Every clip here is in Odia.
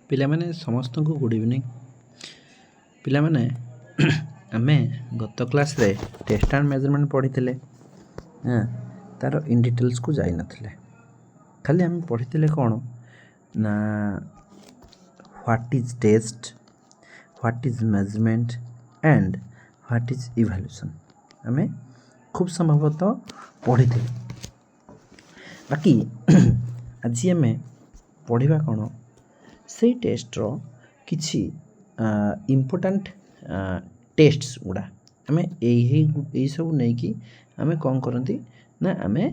ପିଲାମାନେ ସମସ୍ତଙ୍କୁ ଗୁଡ୍ ଇଭିନିଂ। ପିଲାମାନେ ଆମେ ଗତ କ୍ଲାସ୍ରେ ଟେଷ୍ଟ ଆଣ୍ଡ ମେଜରମେଣ୍ଟ ପଢ଼ିଥିଲେ। ତାର ଇନ୍ ଡିଟେଲ୍ସକୁ ଯାଇନଥିଲେ, ଖାଲି ଆମେ ପଢ଼ିଥିଲେ କ'ଣ ନା what is test, what is measurement and what is evaluation. ଆମେ ଖୁବ୍ ସମ୍ଭବତଃ ପଢ଼ିଥିଲେ। ବାକି ଆଜି ଆମେ ପଢ଼ିବା କ'ଣ ସେଇ ଟେଷ୍ଟର କିଛି ଇମ୍ପୋର୍ଟାଣ୍ଟ ଟେଷ୍ଟସ୍ ଗୁଡ଼ା ଆମେ ଏଇସବୁ ନେଇକି ଆମେ କ'ଣ କରନ୍ତି ନା ଆମେ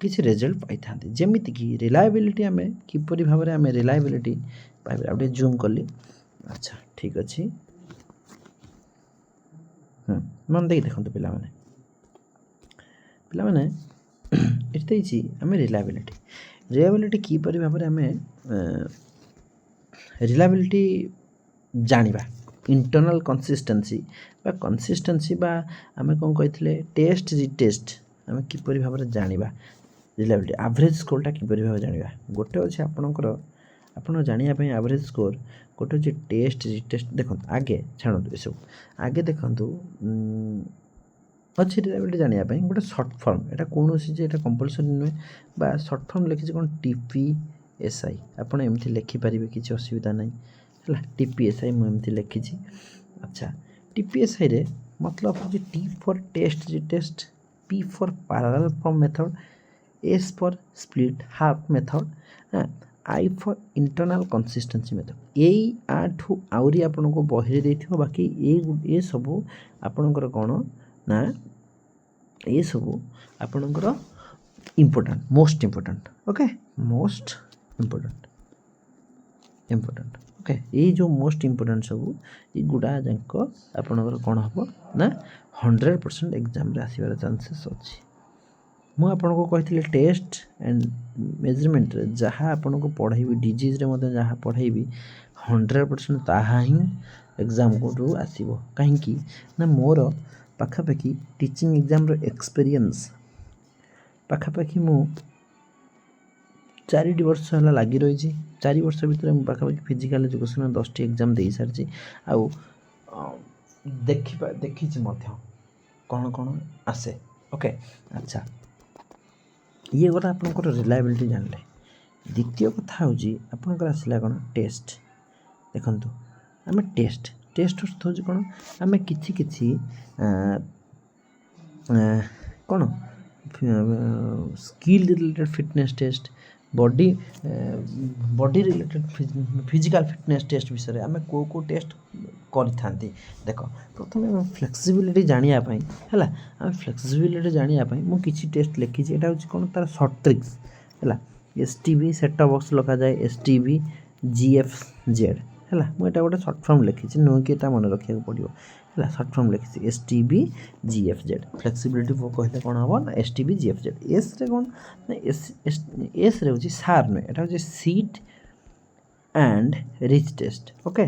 କିଛି ରେଜଲ୍ଟ ପାଇଥାନ୍ତି। ଯେମିତିକି ରିଲାଏବିଲିଟି, ଆମେ କିପରି ଭାବରେ ଆମେ ରିଲାଏବିଲିଟି ପାଇବା। ଆଉ ଟିକେ ଜୁମ୍ କଲି। ଆଚ୍ଛା, ଠିକ୍ ଅଛି। ମନ ଦେଇକି ଦେଖନ୍ତୁ ପିଲାମାନେ ଏଠି ଦେଇଛି ଆମେ ରିଲାଏବିଲିଟି କିପରି ଭାବରେ ଆମେ ରିଲାଏବିଲିଟି ଜାଣିବା। ଇଣ୍ଟରନାଲ୍ କନସିଷ୍ଟେନ୍ସି ବା ଆମେ କ'ଣ କହିଥିଲେ ଟେଷ୍ଟ ଆମେ କିପରି ଭାବରେ ଜାଣିବା ରିଲାଏବିଲିଟି। ଆଭରେଜ୍ ସ୍କୋର୍ଟା କିପରି ଭାବରେ ଜାଣିବା। ଗୋଟେ ଅଛି ଆପଣ ଜାଣିବା ପାଇଁ ଆଭରେଜ୍ ସ୍କୋର୍, ଗୋଟେ ହେଉଛି ଟେଷ୍ଟ। ଦେଖନ୍ତୁ ଆଗେ ଛାଡ଼ନ୍ତୁ ଏସବୁ, ଆଗେ ଦେଖନ୍ତୁ ଅଛି ରିଲାଏବିଲିଟି ଜାଣିବା ପାଇଁ ଗୋଟେ ସର୍ଟ ଫର୍ମ। ଏଇଟା କୌଣସି ଯେ ଏଇଟା କମ୍ପଲସରି ନୁହେଁ, ବା ସର୍ଟ ଫର୍ମ ଲେଖିଛି କ'ଣ TPSI। ଆପଣ ଏମିତି ଲେଖିପାରିବେ, କିଛି ଅସୁବିଧା ନାହିଁ ହେଲା। TPSI ମୁଁ ଏମିତି ଲେଖିଛି। ଆଚ୍ଛା, TPSIରେ ମତଲବ ହେଉଛି T for test, P for parallel form method, S for split half method, I for internal consistency method. ଏଇ ଆଠୁ ଆହୁରି ଆପଣଙ୍କୁ ବହିରେ ଦେଇଥିବ। ବାକି ଏସବୁ ଆପଣଙ୍କର କ'ଣ ନା ଏସବୁ ଆପଣଙ୍କର important, most important. Okay, most important. Okay, ଏଇ ଯେଉଁ ମୋଷ୍ଟ ଇମ୍ପୋର୍ଟାଣ୍ଟ ସବୁ ଏଗୁଡ଼ା ଯାକ ଆପଣଙ୍କର କ'ଣ ହେବ ନା 100% ଏକ୍ଜାମ୍ରେ ଆସିବାର ଚାନ୍ସେସ୍ ଅଛି। ମୁଁ ଆପଣଙ୍କୁ କହିଥିଲି ଟେଷ୍ଟ ଆଣ୍ଡ ମେଜରମେଣ୍ଟରେ ଯାହା ଆପଣଙ୍କୁ ପଢ଼େଇବି, ଡିଜିଜ୍ରେ ମଧ୍ୟ ଯାହା ପଢ଼େଇବି 100% ତାହା ହିଁ ଏକ୍ଜାମ୍ରୁ ଆସିବ। କାହିଁକି ନା ମୋର ପାଖାପାଖି ଟିଚିଂ ଏକ୍ଜାମ୍ର ଏକ୍ସପେରିଏନ୍ସ ପାଖାପାଖି ମୁଁ 4 ବର୍ଷ ହେଲା ଲାଗି ରହିଛି। 4 ବର୍ଷ ଭିତରେ ମୁଁ ପାଖାପାଖି ଫିଜିକାଲ୍ ଏଜୁକେସନ୍ 10ଟି ଏକ୍ଜାମ୍ ଦେଇସାରିଛି। ଆଉ ଦେଖିଛି ମଧ୍ୟ କ'ଣ ଆସେ। ଓକେ, ଆଚ୍ଛା, ଇଏ ଗୋଟେ ଆପଣଙ୍କର ରିଲାଏବିଲିଟି ଜାଣିଲେ। ଦ୍ୱିତୀୟ କଥା ହେଉଛି ଆପଣଙ୍କର ଆସିଲା କ'ଣ ଟେଷ୍ଟ। ଦେଖନ୍ତୁ ଆମେ ଟେଷ୍ଟ ଅର୍ଥ ହେଉଛି କ'ଣ, ଆମେ କିଛି କ'ଣ skill related fitness test, body related physical fitness test ବିଷୟରେ ଆମେ କେଉଁ ଟେଷ୍ଟ କରିଥାନ୍ତି। ଦେଖ, ପ୍ରଥମେ ଆମେ ଫ୍ଲେକ୍ସିବିଲିଟି ଜାଣିବା ପାଇଁ ହେଲା, ମୁଁ କିଛି ଟେଷ୍ଟ ଲେଖିଛି। ଏଇଟା ହେଉଛି କ'ଣ ତାର ସର୍ଟ ଟ୍ରିକ୍ସ ହେଲା। STB ସେଟ୍ ଅଫ୍ ବକ୍ସ ଲଗାଯାଏ, STB GFZ ହେଲା। ମୁଁ ଏଇଟା ଗୋଟେ ସର୍ଟ ଫର୍ମ ଲେଖିଛି, ନୁହେଁ କି ଏଟା ମନେ ରଖିବାକୁ ପଡ଼ିବ ହେଲା। ସର୍ଟ ଫର୍ମ ଲେଖିଛି STB GFZ। ଫ୍ଲେକ୍ସିବିଲିଟି କହିଲେ କ'ଣ ହେବ ନା STB GFZ। ଏସ୍ରେ କ'ଣ ନା ଏସ୍ରେ ହେଉଛି ସାର୍ ନୁହେଁ, ଏଇଟା ହେଉଛି sit and reach test. Okay,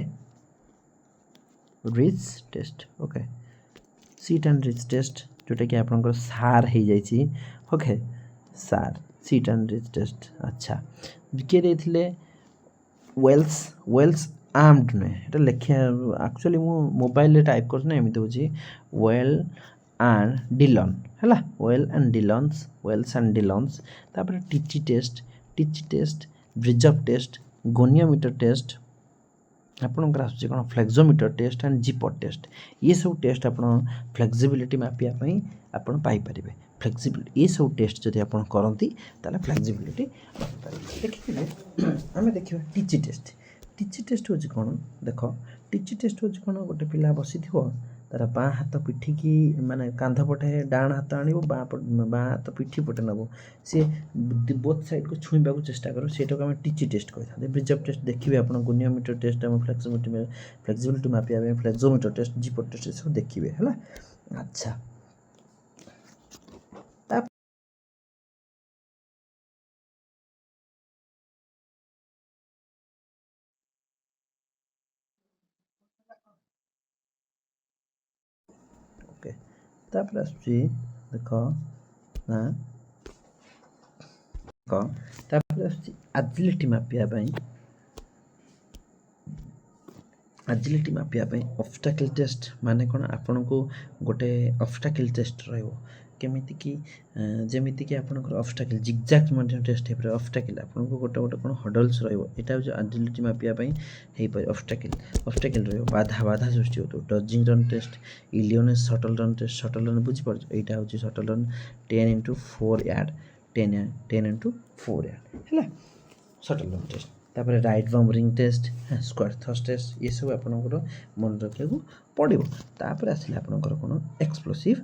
reach test. Okay, sit and reach test, ଯେଉଁଟାକି ଆପଣଙ୍କର ସାର୍ ହେଇଯାଇଛି। Okay, sir sit and reach test. ଆଚ୍ଛା, କିଏ ଦେଇଥିଲେ ୱେଲ୍ସ ଆର୍ମଡ ନୁହେଁ, ଏଇଟା ଲେଖିବା ଆକ୍ଚୁଆଲି ମୁଁ ମୋବାଇଲରେ ଟାଇପ୍ କରୁଛି ନା, ଏମିତି ହେଉଛି ୱେଲ୍ ଆଣ୍ଡ ଡିଲନ୍ ହେଲା। Wells and Dillons. ତାପରେ ଟିଚି test, bridge of test, goniometer test, ଆପଣଙ୍କର ଆସୁଛି କ'ଣ ଫ୍ଲେକ୍ସୋମିଟର ଟେଷ୍ଟ ଆଣ୍ଡ ଜିପଟ୍ ଟେଷ୍ଟ। ଏସବୁ ଟେଷ୍ଟ ଆପଣ ଫ୍ଲେକ୍ସିବିଲିଟି ମାପିବା ପାଇଁ ଆପଣ ପାଇପାରିବେ। ଏସବୁ ଟେଷ୍ଟ ଯଦି ଆପଣ କରନ୍ତି ତାହେଲେ ଫ୍ଲେକ୍ସିବିଲିଟି ମାପିପାରିବେ। ଦେଖିଥିଲେ ଆମେ ଦେଖିବା ଟିଚି ଟେଷ୍ଟ ହେଉଛି କ'ଣ। ଦେଖ, ଟିଚି ଟେଷ୍ଟ ହେଉଛି କ'ଣ, ଗୋଟେ ପିଲା ବସିଥିବ, ତାର ବାଁ ହାତ ପିଠିକି ମାନେ କାନ୍ଧ ପଟେ ଡାହାଣ ହାତ ଆଣିବ, ବାଁ ହାତ ପିଠି ପଟେ ନେବ, ସିଏ ବୋଥ୍ ସାଇଡ଼୍କୁ ଛୁଇଁବାକୁ ଚେଷ୍ଟା କରିବ। ସେଇଟାକୁ ଆମେ ଟିଚି ଟେଷ୍ଟ କହିଥାନ୍ତି। ବ୍ରିଜ୍ ଅଫ୍ ଟେଷ୍ଟ ଦେଖିବେ ଆପଣ, ଗୋନିଓମିଟର ଟେଷ୍ଟ ଆମ ଫ୍ଲେକ୍ସିବିଲିଟି ମାପିବା ପାଇଁ, ଫ୍ଲେକ୍ସୋମିଟର ଟେଷ୍ଟ, ଜିପଟ୍ ଟେଷ୍ଟ ଏସବୁ ଦେଖିବେ ହେଲା। ଆଚ୍ଛା, ଓକେ, ତାପରେ ଆସୁଛି ଦେଖ ନା, ତାପରେ ଆସୁଛି ଆଜିଲିଟି ମାପିବା ପାଇଁ। ଆଜିଲିଟି ମାପିବା ପାଇଁ ଅବଷ୍ଟାକଲ୍ ଟେଷ୍ଟ ମାନେ କ'ଣ ଆପଣଙ୍କୁ ଗୋଟେ ଅବଷ୍ଟାକଲ୍ ଟେଷ୍ଟ ରହିବ କେମିତିକି ଯେମିତିକି ଆପଣଙ୍କର ଅବଷ୍ଟାକଲ୍ ଜିଗ୍ଜାକ୍ ମଧ୍ୟ ଟେଷ୍ଟ ହେଇପାରେ ଅବଷ୍ଟାକଲ୍ ଆପଣଙ୍କୁ ଗୋଟେ ଗୋଟେ କ'ଣ ହଡଲ୍ସ ରହିବ ଏଇଟା ହେଉଛି ଆଜିଲିଟି ମାପିବା ପାଇଁ ହେଇପାରେ ଅବଷ୍ଟାକଲ୍ ରହିବ ବାଧା ସୃଷ୍ଟି ହେଉଥିବ dodging run test Illinois shuttle run test shuttle run ବୁଝିପାରୁଛ ଏଇଟା ହେଉଛି shuttle run 10x4 yard 10x4 yard ହେଲା ସଟଲ୍ ରନ୍ ଟେଷ୍ଟ ତାପରେ right boomerang test squat thrust test ଏସବୁ ଆପଣଙ୍କର ମନେ ରଖିବାକୁ ପଡ଼ିବ ତାପରେ ଆସିଲେ ଆପଣଙ୍କର କ'ଣ explosive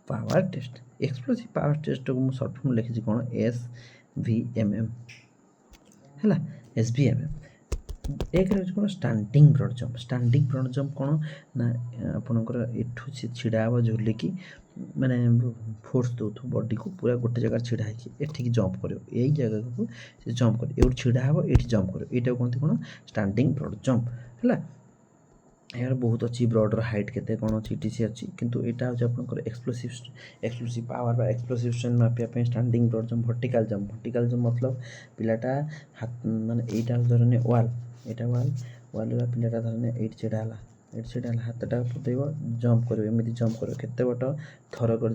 power test explosive power ଟେଷ୍ଟକୁ ମୁଁ ସର୍ଟ ଫର୍ମ ଲେଖିଛି କ'ଣ SVMM ହେଲା SVMM ଏକରେ ହେଉଛି କ'ଣ ଷ୍ଟାଣ୍ଡିଂ ବ୍ରଡ୍ ଜମ୍ପ କ'ଣ ନା ଆପଣଙ୍କର ଏଠୁ ସେ ଛିଡ଼ା ହେବ ଝୁଲିକି ମାନେ ଫୋର୍ସ ଦେଉଥିବ ବଡ଼ିକୁ ପୁରା ଗୋଟେ ଜାଗାରେ ଛିଡ଼ା ହେଇକି ଏଠିକି ଜମ୍ପ କରିବ ଏଇ ଜାଗାକୁ ସେ ଜମ୍ପ କରିବ ଏଇଠି ଛିଡ଼ା ହେବ ଏଇଠି ଜମ୍ପ କରିବ ଏଇଟାକୁ କୁହନ୍ତି କ'ଣ ଷ୍ଟାଣ୍ଡିଂ ବ୍ରଡ୍ ଜମ୍ପ ହେଲା ଏହାର ବହୁତ ଅଛି ବ୍ରଡ଼ର ହାଇଟ୍ କେତେ କ'ଣ ଅଛି TC ଅଛି କିନ୍ତୁ ଏଇଟା ହେଉଛି ଆପଣଙ୍କର ଏକ୍ସପ୍ଲୋସିଭ୍ ପାୱାର ବା ଏକ୍ସପ୍ଲୋସିଭ୍ ଷ୍ଟ୍ରେନ୍ଥ ମାପିବା ପାଇଁ standing Broad jump vertical jump ମତଲବ ପିଲାଟା ମାନେ ଏଇଟା ଧରନି ୱାଲ୍ ଏଇଟା ୱାଲ୍ରେ ପିଲାଟା ଧରନି ଏଇଠି ଛିଡ଼ା ହେଲା ହାତଟା ପତେଇବ ଜମ୍ପ କରିବ ଏମିତି ଜମ୍ପ କରିବ କେତେ ବାଟ ଥରକରେ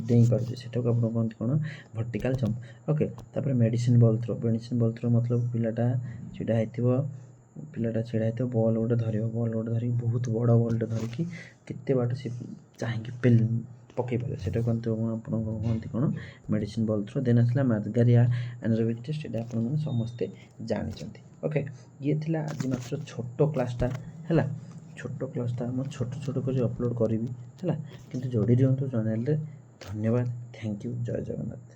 ଡେଇଁ ପାରୁଛି ସେଟାକୁ ଆପଣ କୁହନ୍ତି କ'ଣ ଭର୍ଟିକାଲ୍ ଜମ୍ପ ଓକେ ତାପରେ ମେଡ଼ିସିନ୍ ବଲ୍ ଥ୍ରୋ ମତଲବ ପିଲାଟା ଛିଡ଼ା ହେଇଥିବ ବଲ୍ ଗୋଟେ ଧରିବ ଧରିକି ବହୁତ ବଡ଼ ବଲ୍ଟେ ଧରିକି କେତେ ବାଟ ସେ ଚାହିଁକି ପକାଇ ପାରିବ ସେଟା କୁହନ୍ତି ଆପଣଙ୍କୁ କୁହନ୍ତି କ'ଣ ମେଡ଼ିସିନ୍ ବଲ୍ ଥ୍ରୋ ଦେନ୍ ଆସିଲା ମାର୍ଗାରିଆ ଆନାରୋବିକ୍ ଟେଷ୍ଟ ଏଇଟା ଆପଣମାନେ ସମସ୍ତେ ଜାଣିଛନ୍ତି ଓକେ ଇଏ ଥିଲା ଆଜି ମାତ୍ର ଛୋଟ କ୍ଲାସ୍ଟା ହେଲା ଛୋଟ କ୍ଲାସ୍ଟା ମୁଁ ଛୋଟ କରି ଅପଲୋଡ଼ କରିବି ହେଲା କିନ୍ତୁ ଯୋଡ଼ି ଦିଅନ୍ତୁ ଚ୍ୟାନେଲରେ ଧନ୍ୟବାଦ ଥ୍ୟାଙ୍କ ୟୁ ଜୟ ଜଗନ୍ନାଥ।